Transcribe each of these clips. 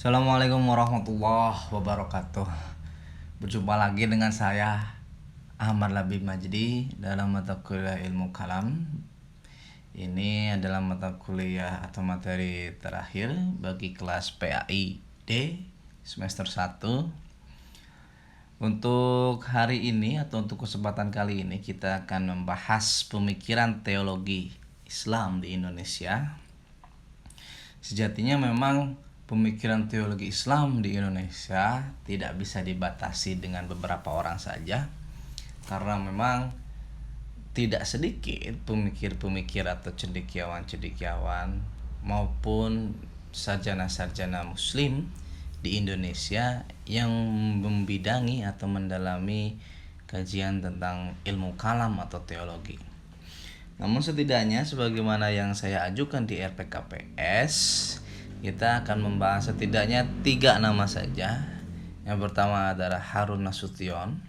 Assalamualaikum warahmatullahi wabarakatuh. Berjumpa lagi dengan saya Ahmad Labib Majdi dalam mata kuliah ilmu kalam. Ini adalah mata kuliah atau materi terakhir bagi kelas PAI D semester 1. Untuk hari ini atau untuk kesempatan kali ini kita akan membahas pemikiran teologi Islam di Indonesia. Sejatinya memang pemikiran teologi Islam di Indonesia tidak bisa dibatasi dengan beberapa orang saja, karena memang tidak sedikit pemikir-pemikir atau cendekiawan-cendekiawan maupun sarjana-sarjana muslim di Indonesia yang membidangi atau mendalami kajian tentang ilmu kalam atau teologi. Namun setidaknya sebagaimana yang saya ajukan di RPKPS, kita akan membahas setidaknya 3 nama saja. Yang pertama adalah Harun Nasution.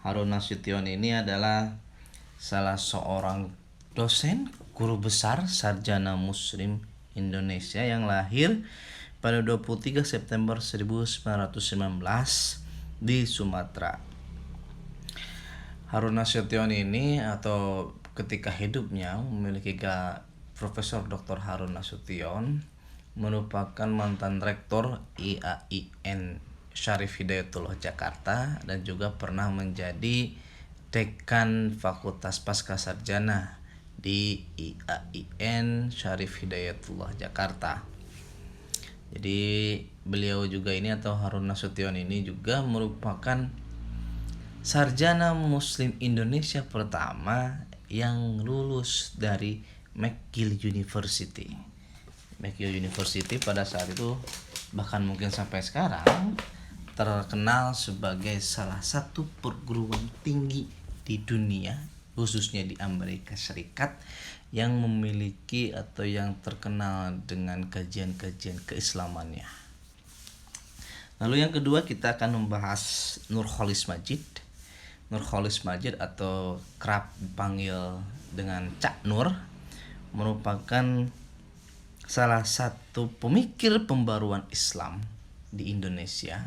Harun Nasution ini adalah salah seorang dosen, guru besar, sarjana muslim Indonesia yang lahir pada 23 September 1919 di Sumatera. Harun Nasution ini atau ketika hidupnya memiliki Profesor Dr. Harun Nasution merupakan mantan rektor IAIN Syarif Hidayatullah Jakarta dan juga pernah menjadi dekan Fakultas Pascasarjana di IAIN Syarif Hidayatullah Jakarta. Jadi beliau juga ini atau Harun Nasution ini juga merupakan sarjana muslim Indonesia pertama yang lulus dari McGill University. McGill University pada saat itu, bahkan mungkin sampai sekarang, terkenal sebagai salah satu perguruan tinggi di dunia, khususnya di Amerika Serikat, yang memiliki atau yang terkenal dengan kajian-kajian keislamannya. Lalu yang kedua kita akan membahas Nurholis Majid. Nurholis Majid atau kerap dipanggil dengan Cak Nur merupakan salah satu pemikir pembaruan Islam di Indonesia.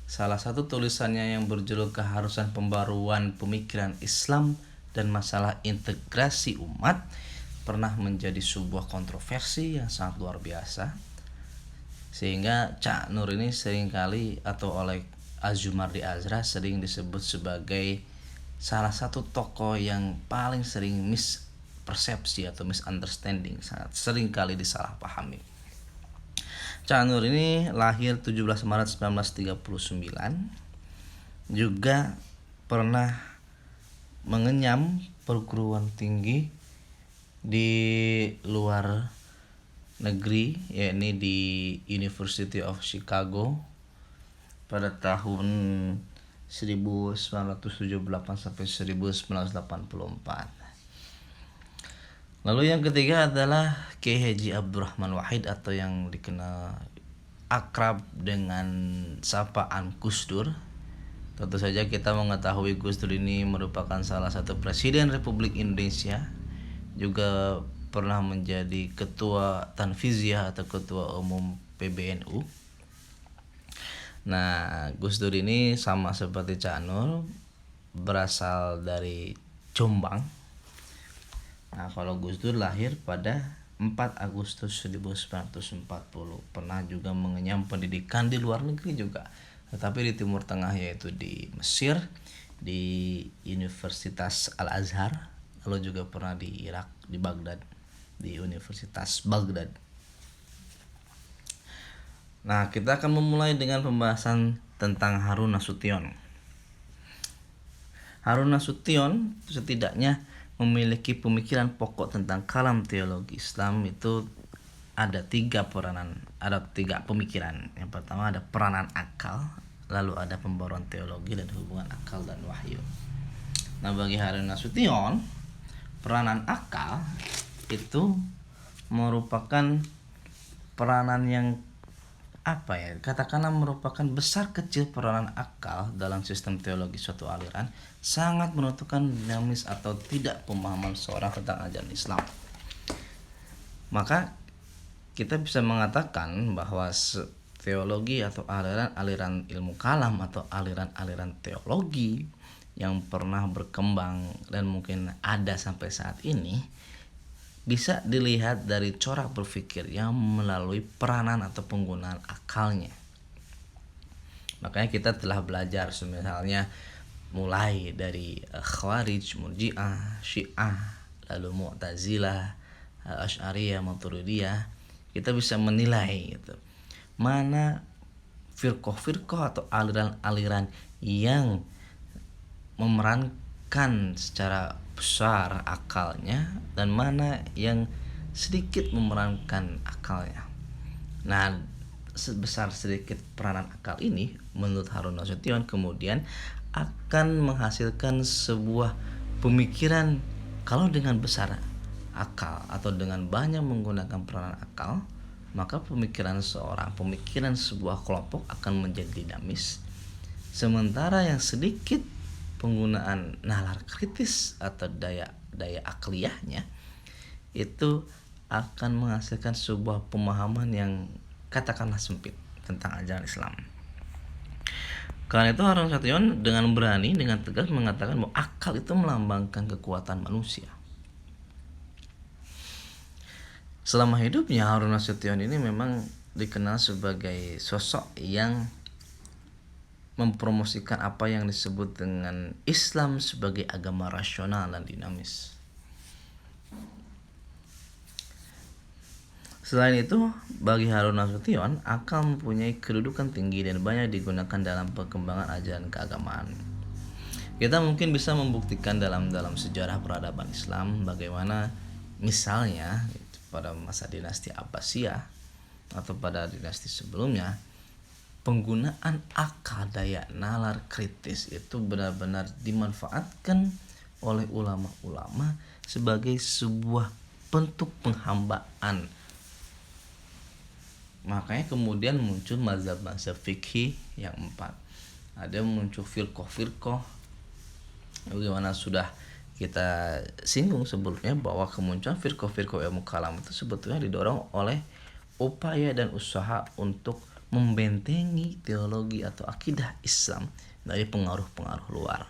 Salah satu tulisannya yang berjudul Keharusan Pembaruan Pemikiran Islam dan Masalah Integrasi Umat pernah menjadi sebuah kontroversi yang sangat luar biasa, sehingga Cak Nur ini seringkali atau oleh Azumardi Azra sering disebut sebagai salah satu tokoh yang paling sering mispersepsi atau misunderstanding, sangat sering kali disalahpahami. Cak Nur ini lahir 17 Maret 1939, juga pernah mengenyam perguruan tinggi di luar negeri, yakni di University of Chicago pada tahun 1978 sampai 1984. Lalu yang ketiga adalah Kiai Haji Abdurrahman Wahid atau yang dikenal akrab dengan sapaan Gus Dur. Tentu saja kita mengetahui Gus Dur ini merupakan salah satu Presiden Republik Indonesia, juga pernah menjadi Ketua Tanfiziah atau Ketua Umum PBNU. Nah, Gus Dur ini sama seperti Cak Nur berasal dari Jombang. Nah, kalau Gus Dur lahir pada 4 Agustus 1940, pernah juga mengenyam pendidikan di luar negeri juga, tetapi di Timur Tengah, yaitu di Mesir, di Universitas Al-Azhar, lalu juga pernah di Irak, di Baghdad, di Universitas Baghdad. Nah, kita akan memulai dengan pembahasan tentang Harun Nasution. Harun Nasution setidaknya memiliki pemikiran pokok tentang kalam teologi Islam. Itu ada 3 pemikiran. Yang pertama ada peranan akal, lalu ada pembaruan teologi dan hubungan akal dan wahyu. Nah, bagi Harun Nasution, peranan akal itu merupakan peranan yang katakanlah merupakan besar kecil peranan akal dalam sistem teologi suatu aliran sangat menentukan dinamis atau tidak pemahaman seorang tentang ajaran Islam. Maka kita bisa mengatakan bahwa teologi atau aliran-aliran ilmu kalam atau aliran-aliran teologi yang pernah berkembang dan mungkin ada sampai saat ini bisa dilihat dari corak berpikirnya melalui peranan atau penggunaan akalnya. Makanya kita telah belajar misalnya mulai dari Khawarij, Murji'ah, Syiah, lalu Mu'tazilah, Asy'ariyah, Maturidiyah. Kita bisa menilai gitu, mana firqah-firqah atau aliran-aliran yang memerankan secara besar akalnya dan mana yang sedikit memerankan akalnya. Nah, sebesar sedikit peranan akal ini menurut Harun Nasution kemudian akan menghasilkan sebuah pemikiran. Kalau dengan besar akal atau dengan banyak menggunakan peranan akal, maka pemikiran sebuah kelompok akan menjadi dinamis. Sementara yang sedikit penggunaan nalar kritis atau daya akliyahnya itu akan menghasilkan sebuah pemahaman yang katakanlah sempit tentang ajaran Islam. Karena itu Harun Nasution dengan berani, dengan tegas mengatakan bahwa akal itu melambangkan kekuatan manusia. Selama hidupnya Harun Nasution ini memang dikenal sebagai sosok yang mempromosikan apa yang disebut dengan Islam sebagai agama rasional dan dinamis. Selain itu, bagi Harun Nasution, akal mempunyai kedudukan tinggi dan banyak digunakan dalam perkembangan ajaran keagamaan. Kita mungkin bisa membuktikan dalam sejarah peradaban Islam bagaimana misalnya pada masa dinasti Abbasiyah atau pada dinasti sebelumnya, penggunaan akal daya nalar kritis itu benar-benar dimanfaatkan oleh ulama-ulama sebagai sebuah bentuk penghambaan. Makanya kemudian muncul mazhab-mazhab fikih yang 4. Ada muncul firqah-firqah. Bagaimana sudah kita singgung sebelumnya bahwa kemunculan firqah-firqah ilmu kalam itu sebetulnya didorong oleh upaya dan usaha untuk membentengi teologi atau akidah Islam dari pengaruh-pengaruh luar.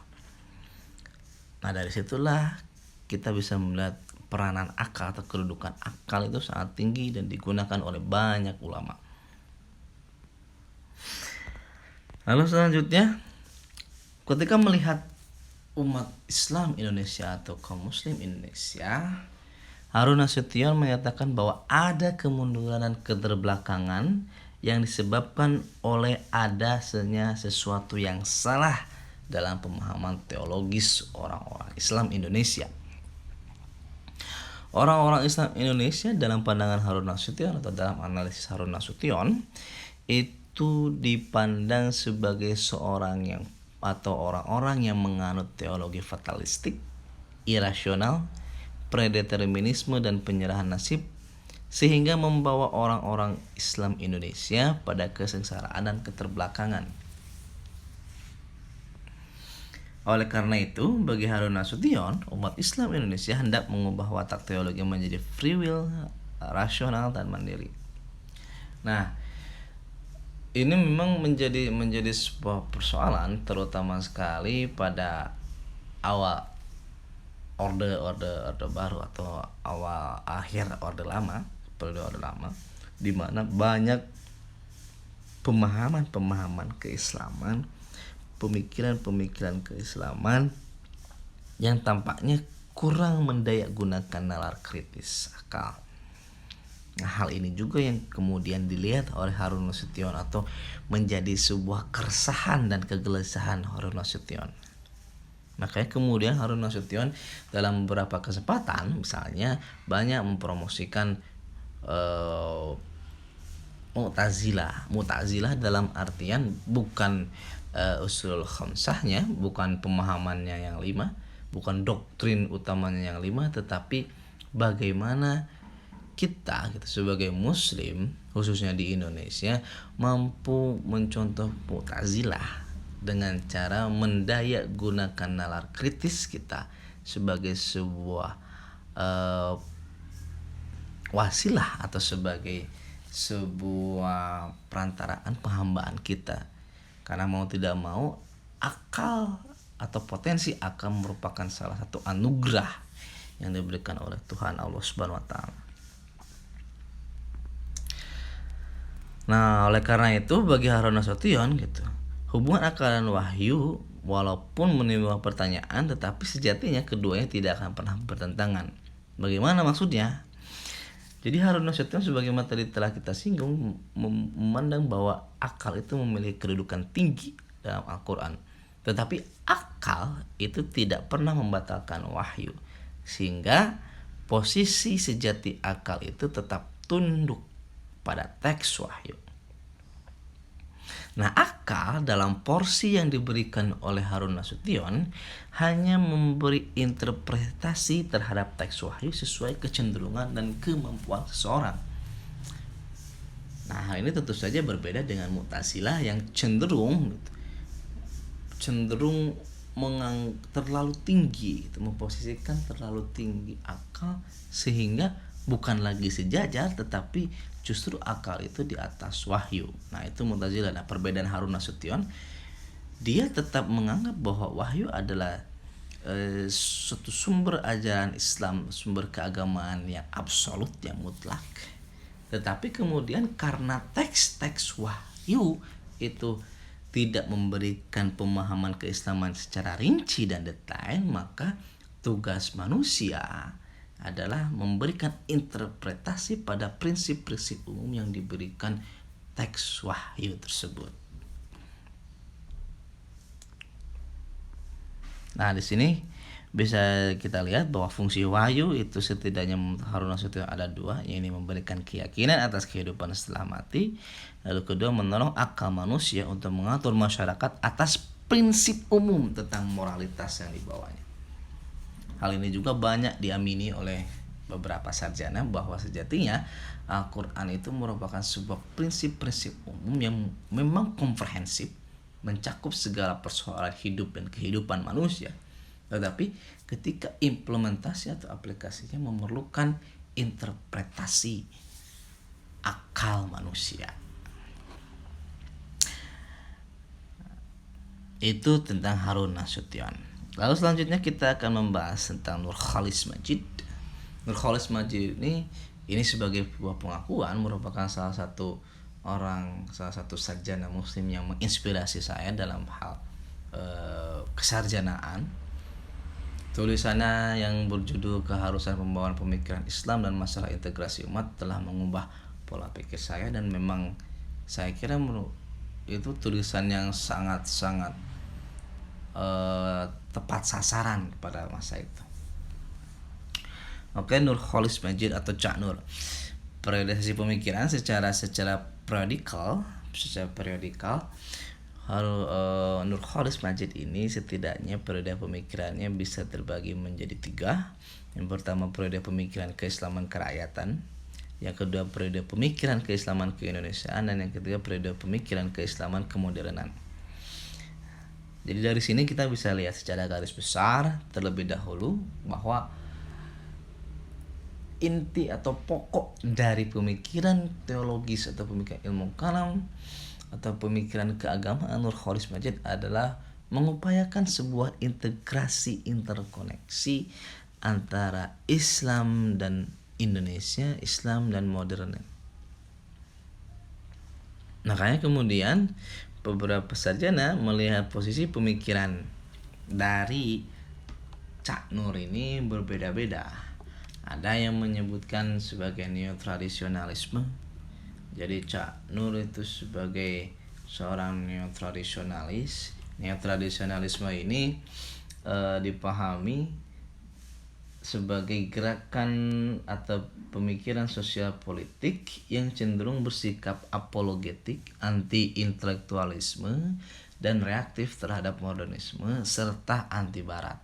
Nah, dari situlah kita bisa melihat peranan akal atau kedudukan akal itu sangat tinggi dan digunakan oleh banyak ulama. Lalu selanjutnya, ketika melihat umat Islam Indonesia atau kaum muslim Indonesia, Harun Nasution menyatakan bahwa ada kemunduran dan keterbelakangan yang disebabkan oleh adanya sesuatu yang salah dalam pemahaman teologis orang-orang Islam Indonesia. Orang-orang Islam Indonesia dalam pandangan Harun Nasution atau dalam analisis Harun Nasution itu dipandang sebagai seorang yang atau orang-orang yang menganut teologi fatalistik, irasional, predeterminisme dan penyerahan nasib, sehingga membawa orang-orang Islam Indonesia pada kesengsaraan dan keterbelakangan. Oleh karena itu, bagi Harun Nasution, umat Islam Indonesia hendak mengubah watak teologi menjadi free will, rasional dan mandiri. Nah, ini memang menjadi sebuah persoalan terutama sekali pada awal orde baru atau awal akhir orde lama, periode orde lama, di mana banyak pemahaman keislaman, pemikiran keislaman yang tampaknya kurang mendayak gunakan nalar kritis akal. Nah, hal ini juga yang kemudian dilihat oleh Harun Nasution atau menjadi sebuah keresahan dan kegelisahan Harun Nasution. Makanya kemudian Harun Nasution dalam beberapa kesempatan misalnya banyak mempromosikan Mu'tazilah dalam artian bukan usul khamsahnya, bukan pemahamannya yang 5, bukan doktrin utamanya yang 5, tetapi bagaimana kita sebagai muslim khususnya di Indonesia mampu mencontoh Mu'tazilah dengan cara mendayak gunakan nalar kritis kita sebagai sebuah wasilah atau sebagai sebuah perantaraan penghambaan kita. Karena mau tidak mau, akal atau potensi akal merupakan salah satu anugerah yang diberikan oleh Tuhan Allah Subhanahu wa taala. Nah, oleh karena itu bagi Harun Nasution gitu, hubungan akal dan wahyu walaupun menimbulkan pertanyaan, tetapi sejatinya keduanya tidak akan pernah bertentangan. Bagaimana maksudnya? Jadi Harun Nasution sebagaimana tadi telah kita singgung memandang bahwa akal itu memiliki kedudukan tinggi dalam Al-Quran. Tetapi akal itu tidak pernah membatalkan wahyu. Sehingga posisi sejati akal itu tetap tunduk pada teks wahyu. Nah, akal dalam porsi yang diberikan oleh Harun Nasution hanya memberi interpretasi terhadap teks wahyu sesuai kecenderungan dan kemampuan seseorang. Nah, hal ini tentu saja berbeda dengan Mu'tazilah yang cenderung terlalu tinggi, memposisikan terlalu tinggi akal sehingga bukan lagi sejajar, tetapi justru akal itu di atas wahyu. Nah, itu Mu'tazilah. Nah, perbedaan Harun Nasution, dia tetap menganggap bahwa wahyu adalah suatu sumber ajaran Islam, sumber keagamaan yang absolut, yang mutlak. Tetapi kemudian karena teks-teks wahyu itu tidak memberikan pemahaman keislaman secara rinci dan detail, maka tugas manusia adalah memberikan interpretasi pada prinsip-prinsip umum yang diberikan teks wahyu tersebut. Nah, di sini bisa kita lihat bahwa fungsi wahyu itu setidaknya Harun Nasution ada dua, yaitu memberikan keyakinan atas kehidupan setelah mati, lalu kedua menolong akal manusia untuk mengatur masyarakat atas prinsip umum tentang moralitas yang dibawanya. Hal ini juga banyak diamini oleh beberapa sarjana bahwa sejatinya Al-Quran itu merupakan sebuah prinsip-prinsip umum yang memang komprehensif, mencakup segala persoalan hidup dan kehidupan manusia. Tetapi ketika implementasi atau aplikasinya memerlukan interpretasi akal manusia. Itu tentang Harun Nasution. Lalu selanjutnya kita akan membahas tentang Nurcholish Madjid. Nurcholish Madjid ini sebagai sebuah pengakuan merupakan salah satu sarjana muslim yang menginspirasi saya dalam hal kesarjanaan. Tulisannya yang berjudul Keharusan Pembawaan Pemikiran Islam dan Masalah Integrasi Umat telah mengubah pola pikir saya, dan memang saya kira itu tulisan yang sangat-sangat tepat sasaran pada masa itu. Oke, Nurcholish Madjid atau Cak Nur. Periodisasi pemikiran secara periodikal. Nurcholish Madjid ini setidaknya periode pemikirannya bisa terbagi menjadi 3. Yang pertama periode pemikiran keislaman kerakyatan, yang kedua periode pemikiran keislaman keindonesiaan, dan yang ketiga periode pemikiran keislaman kemodernan. Jadi dari sini kita bisa lihat secara garis besar terlebih dahulu bahwa inti atau pokok dari pemikiran teologis atau pemikiran ilmu kalam atau pemikiran keagamaan Nurcholish Madjid adalah mengupayakan sebuah integrasi, interkoneksi antara Islam dan Indonesia, Islam dan modern. Makanya kemudian beberapa sarjana melihat posisi pemikiran dari Cak Nur ini berbeda-beda. Ada yang menyebutkan sebagai neotradisionalisme. Jadi Cak Nur itu sebagai seorang neotradisionalis. Neotradisionalisme ini dipahami sebagai gerakan atau pemikiran sosial politik yang cenderung bersikap apologetik, anti-intelektualisme, dan reaktif terhadap modernisme serta anti barat.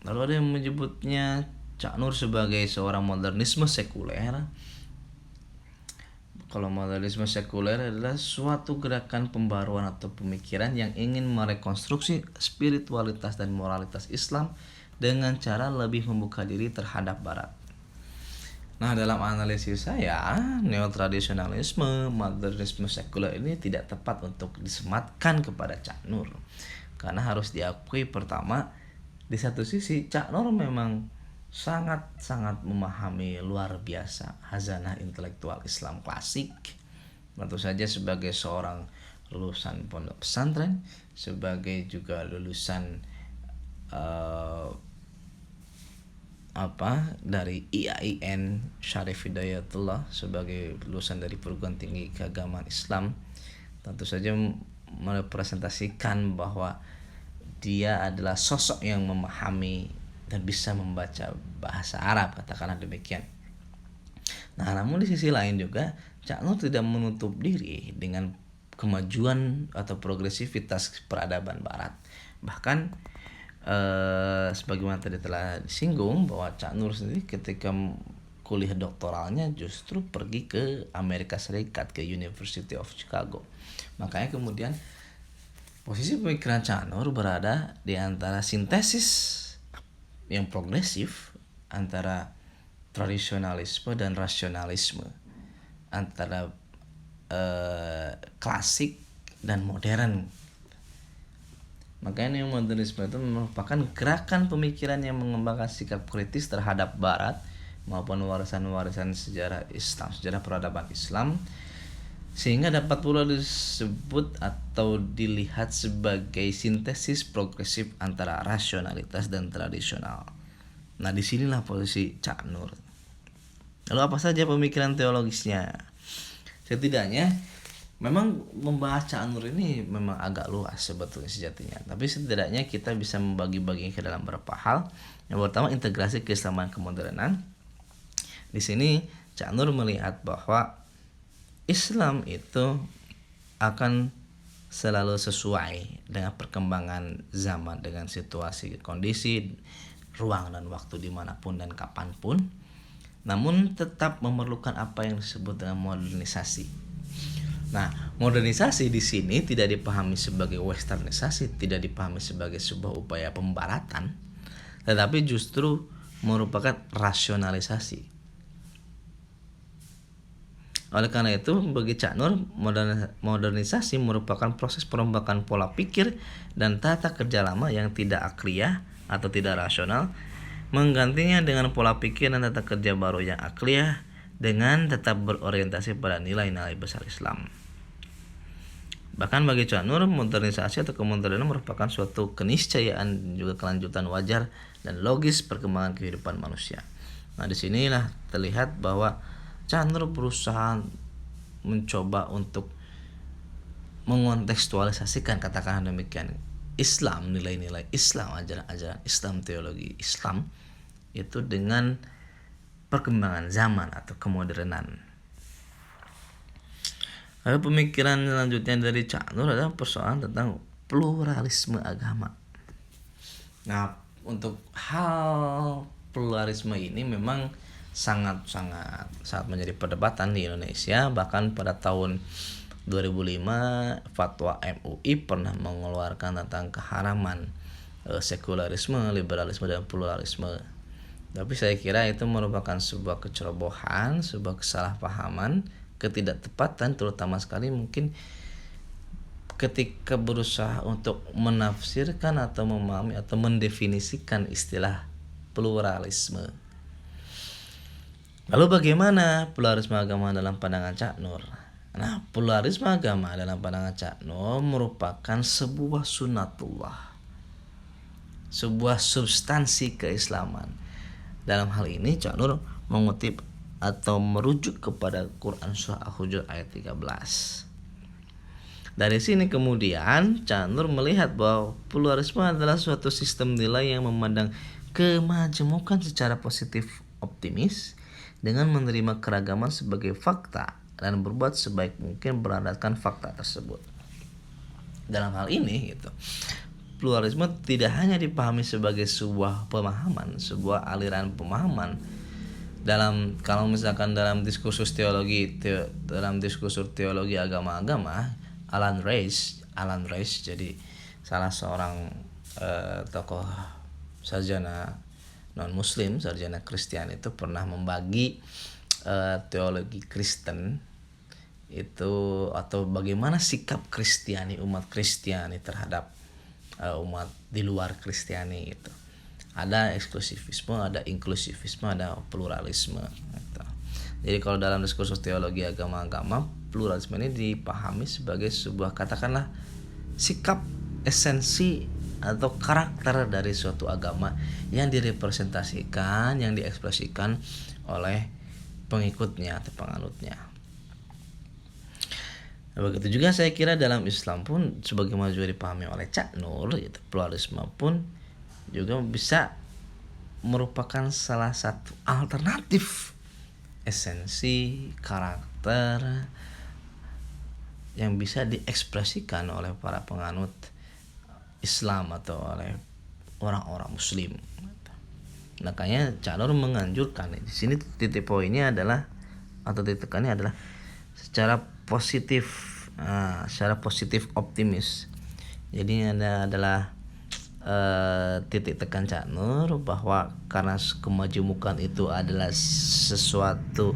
Lalu ada yang menyebutnya Cak Nur sebagai seorang modernisme sekuler. Kalau modernisme sekuler adalah suatu gerakan pembaruan atau pemikiran yang ingin merekonstruksi spiritualitas dan moralitas Islam dengan cara lebih membuka diri terhadap Barat. Nah, dalam analisis saya, neotradisionalisme, modernisme sekuler ini tidak tepat untuk disematkan kepada Cak Nur. Karena harus diakui pertama, di satu sisi Cak Nur memang sangat-sangat memahami luar biasa hazanah intelektual Islam klasik. Tentu saja sebagai seorang lulusan pondok pesantren, sebagai juga lulusan dari IAIN Syarif Hidayatullah, sebagai lulusan dari perguruan tinggi keagamaan Islam, tentu saja merepresentasikan bahwa dia adalah sosok yang memahami dan bisa membaca bahasa Arab, katakanlah demikian. Nah, namun di sisi lain juga Cak Nur tidak menutup diri dengan kemajuan atau progresivitas peradaban Barat. Bahkan sebagaimana tadi telah disinggung bahwa Cak Nur sendiri ketika kuliah doktoralnya justru pergi ke Amerika Serikat, ke University of Chicago. Makanya kemudian posisi pemikiran Cak Nur berada di antara sintesis yang progresif antara tradisionalisme dan rasionalisme, antara klasik dan modern. Makanya neomodernisme itu merupakan gerakan pemikiran yang mengembangkan sikap kritis terhadap Barat maupun warisan-warisan sejarah Islam, sejarah peradaban Islam, sehingga dapat pula disebut atau dilihat sebagai sintesis progresif antara rasionalitas dan tradisional. Nah, disinilah posisi Cak Nur. Lalu apa saja pemikiran teologisnya? Setidaknya memang membahas Cak Nur ini memang agak luas sebetulnya sejatinya, tapi setidaknya kita bisa membagi-bagi ke dalam beberapa hal. Yang pertama, integrasi keislaman kemodernan. Di sini Cak Nur melihat bahwa Islam itu akan selalu sesuai dengan perkembangan zaman, dengan situasi, kondisi, ruang dan waktu dimanapun dan kapanpun, namun tetap memerlukan apa yang disebut dengan modernisasi. Nah, modernisasi di sini tidak dipahami sebagai westernisasi, tidak dipahami sebagai sebuah upaya pembaratan, tetapi justru merupakan rasionalisasi. Oleh karena itu, bagi Cak Nur, modernisasi merupakan proses perombakan pola pikir dan tata kerja lama yang tidak akliyah atau tidak rasional, menggantinya dengan pola pikir dan tata kerja baru yang akliyah dengan tetap berorientasi pada nilai-nilai besar Islam. Bahkan bagi Cak Nur, modernisasi atau kemodernan merupakan suatu keniscayaan dan juga kelanjutan wajar dan logis perkembangan kehidupan manusia. Nah, disinilah terlihat bahwa Cak Nur berusaha mencoba untuk mengontekstualisasikan, katakanlah demikian, Islam, nilai-nilai Islam, ajaran-ajaran Islam, teologi Islam itu dengan perkembangan zaman atau kemodernan. Lalu pemikiran selanjutnya dari Cak Nur adalah persoalan tentang pluralisme agama. Nah, untuk hal pluralisme ini memang sangat menjadi perdebatan di Indonesia. Bahkan pada tahun 2005 fatwa MUI pernah mengeluarkan tentang keharaman sekularisme, liberalisme dan pluralisme. Tapi saya kira itu merupakan sebuah kecerobohan, sebuah kesalahpahaman, ketidaktepatan, terutama sekali mungkin ketika berusaha untuk menafsirkan atau memahami atau mendefinisikan istilah pluralisme. Lalu bagaimana pluralisme agama dalam pandangan Cak Nur? Nah, pluralisme agama dalam pandangan Cak Nur merupakan sebuah sunnatullah, sebuah substansi keislaman. Dalam hal ini Cak Nur mengutip atau merujuk kepada Quran Surah Al-Hujurat ayat 13. Dari sini kemudian Cak Nur melihat bahwa pluralisme adalah suatu sistem nilai yang memandang kemajemukan secara positif, optimis, dengan menerima keragaman sebagai fakta dan berbuat sebaik mungkin berdasarkan fakta tersebut. Dalam hal ini pluralisme tidak hanya dipahami sebagai sebuah pemahaman, sebuah aliran pemahaman. Kalau misalkan dalam diskursus teologi agama-agama, Alan Reich jadi salah seorang tokoh sarjana non muslim, sarjana Kristen, itu pernah membagi teologi Kristen itu, atau bagaimana sikap Kristiani, umat Kristiani terhadap umat di luar Kristiani gitu. Ada eksklusivisme, ada inklusivisme, ada pluralisme gitu. Jadi kalau dalam diskursus teologi agama-agama, pluralisme ini dipahami sebagai sebuah, katakanlah, sikap, esensi atau karakter dari suatu agama yang direpresentasikan, yang diekspresikan oleh pengikutnya atau penganutnya. Nah, begitu juga saya kira dalam Islam pun sebagaimana juga dipahami oleh Cak Nur, gitu, pluralisme pun juga bisa merupakan salah satu alternatif esensi karakter yang bisa diekspresikan oleh para penganut Islam atau oleh orang-orang Muslim. Makanya Cak Nur menganjurkan, di sini titik poinnya adalah, atau titik tekannya adalah secara positif optimis. Jadi adalah titik tekan Cak Nur bahwa karena kemajemukan itu adalah sesuatu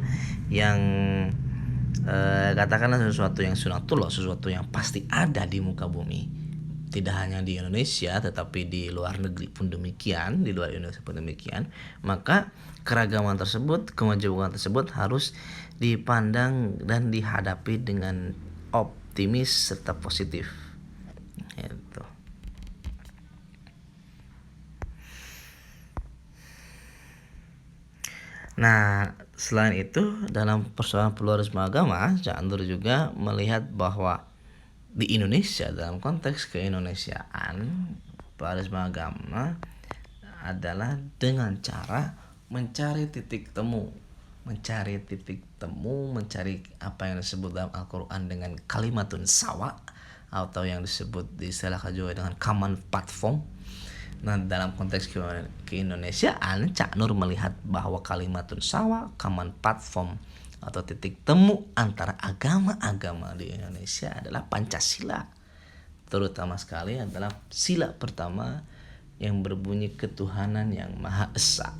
yang katakanlah sesuatu yang sunatullah, sesuatu yang pasti ada di muka bumi. Tidak hanya di Indonesia tetapi di luar negeri pun demikian, di luar Indonesia pun demikian. Maka keragaman tersebut, kemajemukan tersebut harus dipandang dan dihadapi dengan optimis serta positif. Gitu. Nah, selain itu dalam persoalan pluralisme agama, Cak Nur juga melihat bahwa di Indonesia dalam konteks keindonesiaan, pluralisme agama adalah dengan cara mencari titik temu, mencari apa yang disebut dalam Al-Quran dengan kalimatun sawa, atau yang disebut di istilah juga dengan common platform. Nah, dalam konteks keindonesiaan, Cak Nur melihat bahwa kalimatun sawa, common platform atau titik temu antara agama-agama di Indonesia adalah Pancasila. Terutama sekali adalah sila pertama yang berbunyi ketuhanan yang Maha Esa.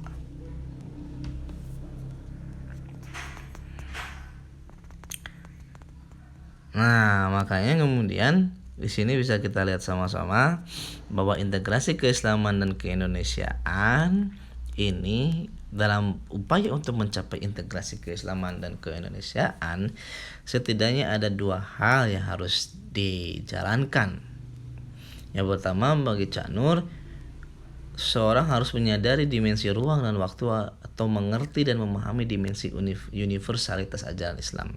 Nah, makanya kemudian di sini bisa kita lihat sama-sama bahwa integrasi keislaman dan keindonesiaan ini, dalam upaya untuk mencapai integrasi keislaman dan keindonesiaan, setidaknya ada dua hal yang harus dijalankan. Yang pertama, bagi Cak Nur, seorang harus menyadari dimensi ruang dan waktu atau mengerti dan memahami dimensi universalitas ajaran Islam.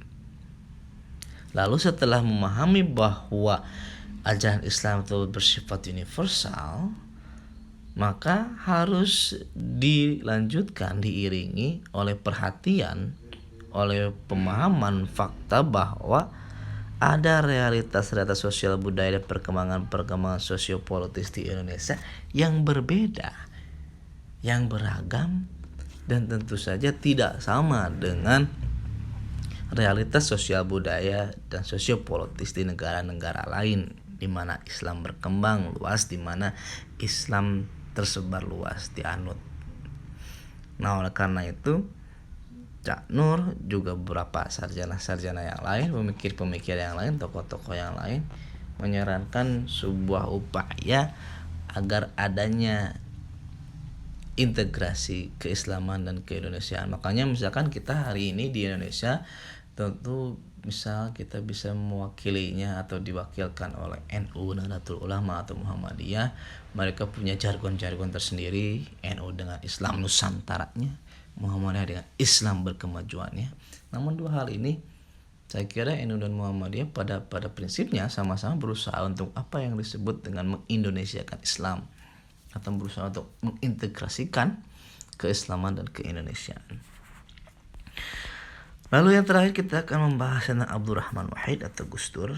Lalu setelah memahami bahwa ajaran Islam itu bersifat universal, maka harus dilanjutkan, diiringi oleh perhatian, oleh pemahaman fakta bahwa ada realitas sosial budaya dan perkembangan sosiopolitis di Indonesia yang berbeda, yang beragam, dan tentu saja tidak sama dengan realitas sosial budaya dan sosiopolitis di negara-negara lain di mana Islam berkembang luas, di mana Islam tersebar luas dianut. Nah, oleh karena itu Cak Nur juga beberapa sarjana-sarjana yang lain, pemikir-pemikir yang lain, tokoh-tokoh yang lain menyarankan sebuah upaya agar adanya integrasi keislaman dan keindonesiaan. Makanya misalkan kita hari ini di Indonesia, tentu misal kita bisa mewakilinya atau diwakilkan oleh NU, Nahdlatul Ulama atau Muhammadiyah. Mereka punya jargon-jargon tersendiri, NU dengan Islam Nusantaranya, Muhammadiyah dengan Islam berkemajuannya. Namun dua hal ini saya kira NU dan Muhammadiyah pada prinsipnya sama-sama berusaha untuk apa yang disebut dengan mengindonesiakan Islam, atau berusaha untuk mengintegrasikan keislaman dan keindonesiaan. Lalu yang terakhir kita akan membahas tentang Abdurrahman Wahid atau Gus Dur.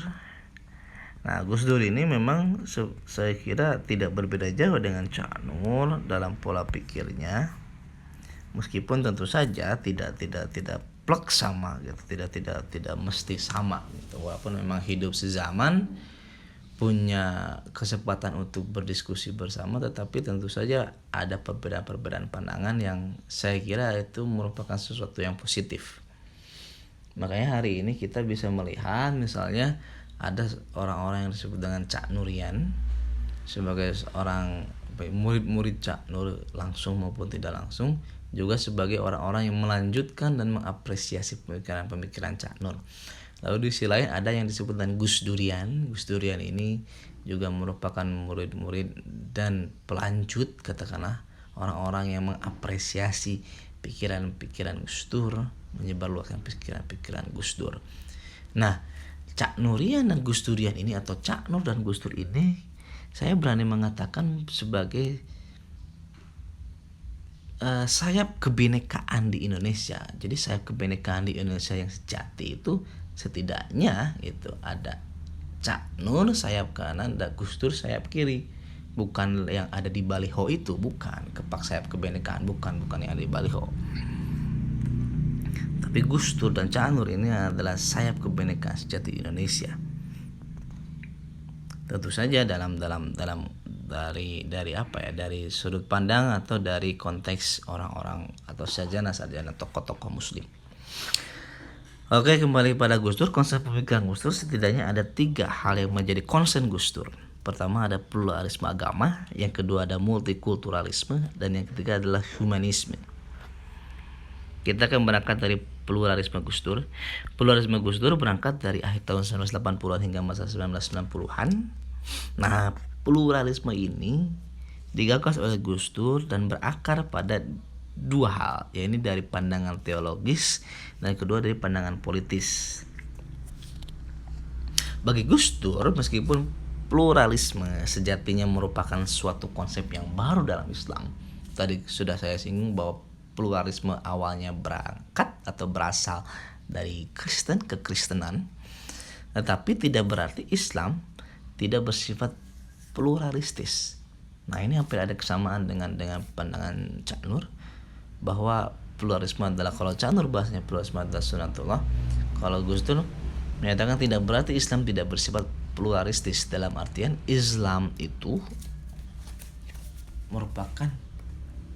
Nah, Gus Dur ini memang saya kira tidak berbeda jauh dengan Cak Nur dalam pola pikirnya. Meskipun tentu saja tidak plek sama gitu, tidak mesti sama gitu. Walaupun memang hidup sezaman, punya kesempatan untuk berdiskusi bersama, tetapi tentu saja ada perbedaan-perbedaan pandangan yang saya kira itu merupakan sesuatu yang positif. Makanya hari ini kita bisa melihat misalnya ada orang-orang yang disebut dengan Cak Nurian sebagai seorang murid-murid Cak Nur langsung maupun tidak langsung, juga sebagai orang-orang yang melanjutkan dan mengapresiasi pemikiran-pemikiran Cak Nur. Lalu di sisi lain ada yang disebut dengan Gus Durian. Gus Durian ini juga merupakan murid-murid dan pelanjut, katakanlah orang-orang yang mengapresiasi pikiran-pikiran Gus Dur, menyebarluaskan pikiran-pikiran Gus Dur. Nah, Cak Nurian dan Gus Durian ini, atau Cak Nur dan Gus Dur ini, saya berani mengatakan sebagai sayap kebinekaan di Indonesia. Jadi sayap kebinekaan di Indonesia yang sejati itu setidaknya itu ada Cak Nur sayap kanan dan Gus Dur sayap kiri. Bukan yang ada di baliho itu, bukan kepak sayap kebinekaan, bukan yang ada di baliho. Tapi Gus Dur dan Cak Nur ini adalah sayap kebinekaan sejati Indonesia. Tentu saja dari sudut pandang atau dari konteks orang-orang atau sarjana tokoh-tokoh muslim. Oke, kembali pada Gus Dur. Konsep pemikiran Gus Dur setidaknya ada 3 hal yang menjadi concern Gus Dur. Pertama ada pluralisme agama, yang kedua ada multikulturalisme, dan yang ketiga adalah humanisme. Kita akan berangkat dari pluralisme Gus Dur. Pluralisme Gus Dur berangkat dari akhir tahun 1980-an hingga masa 1990-an. Nah, pluralisme ini digagas oleh Gus Dur dan berakar pada 2 hal, yaitu dari pandangan teologis dan kedua dari pandangan politis. Bagi Gus Dur, meskipun pluralisme sejatinya merupakan suatu konsep yang baru dalam Islam, tadi sudah saya singgung bahwa pluralisme awalnya berangkat atau berasal dari Kristen ke Kristenan, tetapi tidak berarti Islam tidak bersifat pluralistis. Nah, ini hampir ada kesamaan dengan pandangan Cak Nur, bahwa pluralisme adalah, kalau Cak Nur bahasnya pluralisme adalah sunatullah, kalau Gus Dur menyatakan tidak berarti Islam tidak bersifat pluralistis, dalam artian Islam itu merupakan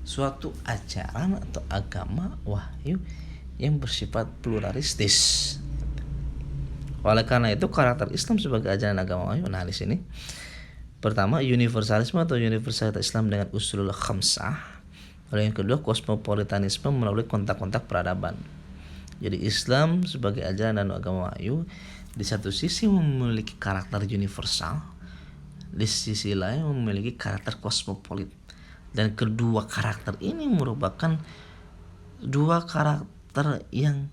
suatu ajaran atau agama wahyu yang bersifat pluralistis. Oleh karena itu karakter Islam sebagai ajaran agama wahyu, nah di sini pertama universalisme atau universalitas Islam dengan usulul khamsah, lalu yang kedua kosmopolitanisme melalui kontak-kontak peradaban. Jadi Islam sebagai ajaran dan agama wahyu di satu sisi memiliki karakter universal, di sisi lain memiliki karakter kosmopolit, dan kedua karakter ini merupakan 2 karakter yang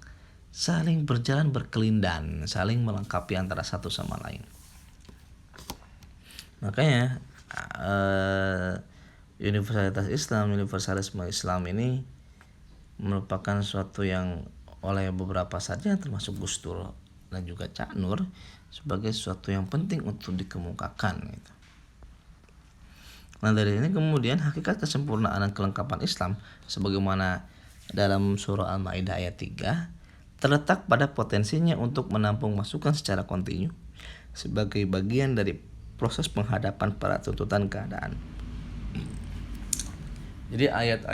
saling berjalan berkelindan, saling melengkapi antara satu sama lain. Makanya universalitas Islam, universalisme Islam ini merupakan suatu yang oleh beberapa sarjana termasuk Gus Dur dan juga Cak Nur sebagai suatu yang penting untuk dikemukakan gitu. Nah, dari ini kemudian hakikat kesempurnaan dan kelengkapan Islam sebagaimana dalam surah Al-Maidah ayat 3 terletak pada potensinya untuk menampung masukan secara kontinu sebagai bagian dari proses penghadapan para tuntutan keadaan. Jadi ayat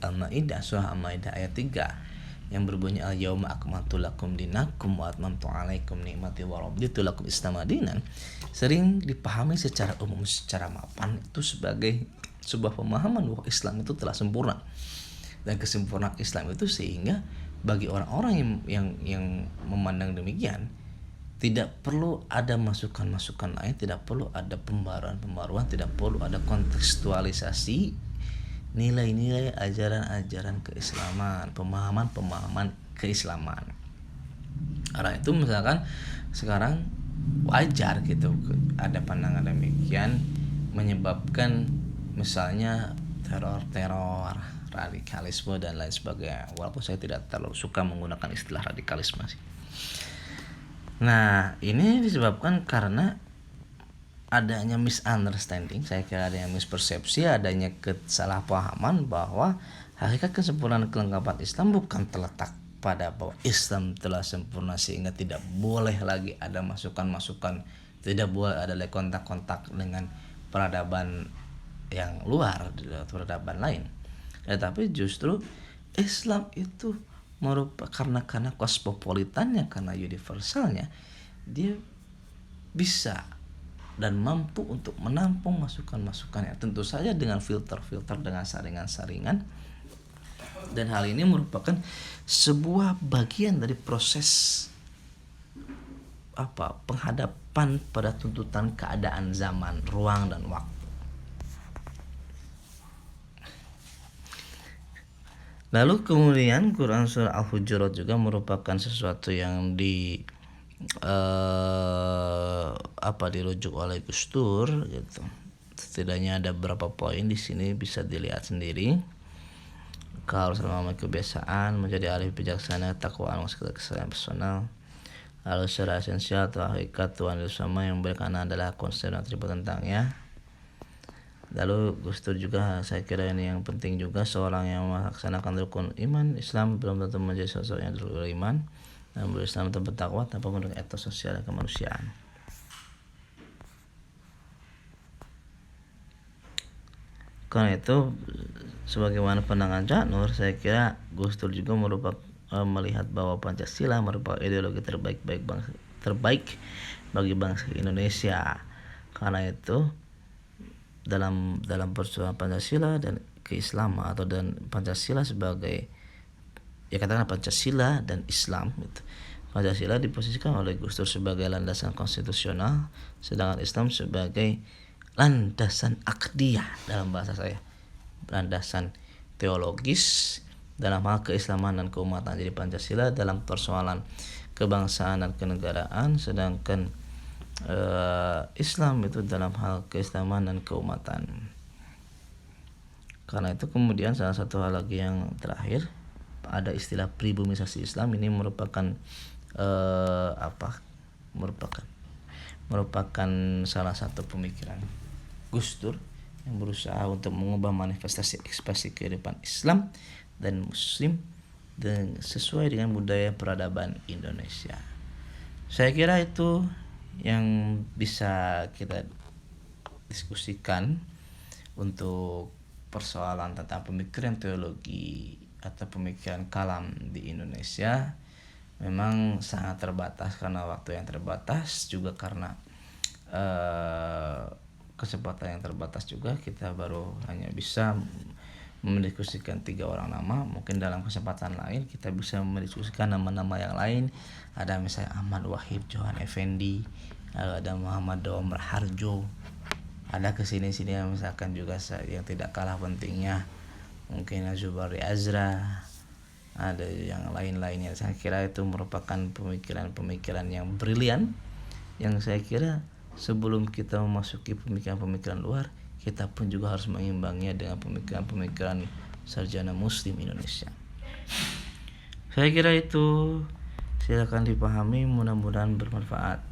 Al-Maidah, surah Al-Maidah ayat 3 yang berbunyi al-yauma akmaltu lakum dinakum wa atmamtu alaikum ni'mati wa raditu lakum Islam dinan, sering dipahami secara umum, secara mapan itu sebagai sebuah pemahaman bahwa Islam itu telah sempurna. Dan kesempurnaan Islam itu sehingga bagi orang-orang yang memandang demikian tidak perlu ada masukan-masukan lain, tidak perlu ada pembaruan-pembaruan, tidak perlu ada kontekstualisasi nilai-nilai ajaran-ajaran keislaman, pemahaman-pemahaman keislaman. Karena itu misalkan sekarang wajar gitu ada pandangan demikian menyebabkan misalnya teror, radikalisme dan lain sebagainya. Walaupun saya tidak terlalu suka menggunakan istilah radikalisme sih. Nah, ini disebabkan karena adanya misunderstanding, saya kira adanya mispersepsi, adanya kesalahpahaman bahwa hakikat kesempurnaan kelengkapan Islam bukan terletak pada bahwa Islam telah sempurna sehingga tidak boleh lagi ada masukan-masukan tidak boleh ada kontak-kontak dengan peradaban yang luar, peradaban lain. Tetapi justru Islam itu merupakan karena kosmopolitannya, karena universalnya, dia bisa dan mampu untuk menampung masukan-masukannya, tentu saja dengan filter-filter, dengan saringan-saringan. Dan hal ini merupakan sebuah bagian dari proses penghadapan pada tuntutan keadaan zaman, ruang, dan waktu. Lalu kemudian Quran surah Al-Hujurat juga merupakan sesuatu yang dirujuk oleh Gus Dur gitu. Setidaknya ada beberapa poin di sini bisa dilihat sendiri. Kalau selama kebiasaan menjadi arif bijaksana, takwa, segala kesalahan personal. Lalu secara esensial atau hakikat Tuhan bersama yang berkaitan adalah konsep dan atribut tentangnya. Lalu Gus Dur juga, saya kira ini yang penting juga, seorang yang melaksanakan rukun iman Islam belum tentu menjadi sosok yang beriman dan berislam atau bertakwa tanpa mendukung etos sosial dan kemanusiaan. Karena itu, sebagaimana pandangan Cak Nur, saya kira Gus Dur juga melihat bahwa Pancasila merupakan ideologi terbaik bagi bangsa Indonesia. Karena itu dalam persoalan Pancasila dan keislaman, atau dan Pancasila sebagai, ya katakanlah Pancasila dan Islam gitu. Pancasila diposisikan oleh Gus Dur sebagai landasan konstitusional, sedangkan Islam sebagai landasan akdiyah, dalam bahasa saya, landasan teologis dalam hal keislaman dan keumatan. Jadi Pancasila dalam persoalan kebangsaan dan kenegaraan, sedangkan Islam itu dalam hal keislaman dan keumatan. Karena itu kemudian salah satu hal lagi yang terakhir, ada istilah pribumisasi Islam. Ini merupakan merupakan salah satu pemikiran Gus Dur yang berusaha untuk mengubah manifestasi ekspresi kehidupan Islam dan Muslim dan sesuai dengan budaya peradaban Indonesia. Saya kira itu yang bisa kita diskusikan untuk persoalan tentang pemikiran teologi atau pemikiran kalam di Indonesia. Memang sangat terbatas karena waktu yang terbatas, juga karena kesempatan yang terbatas juga. Kita baru hanya bisa mendiskusikan 3 orang nama. Mungkin dalam kesempatan lain kita bisa mendiskusikan nama-nama yang lain. Ada misalnya Ahmad Wahid Johan Effendi, ada Muhammad Omar Harjo, ada kesini-sini yang misalkan juga yang tidak kalah pentingnya mungkin Azubari Azra, ada yang lain-lainnya. Saya kira itu merupakan pemikiran-pemikiran yang brilian, yang saya kira sebelum kita memasuki pemikiran-pemikiran luar, kita pun juga harus mengimbanginya dengan pemikiran-pemikiran sarjana Muslim Indonesia. Saya kira itu, silakan dipahami, mudah-mudahan bermanfaat.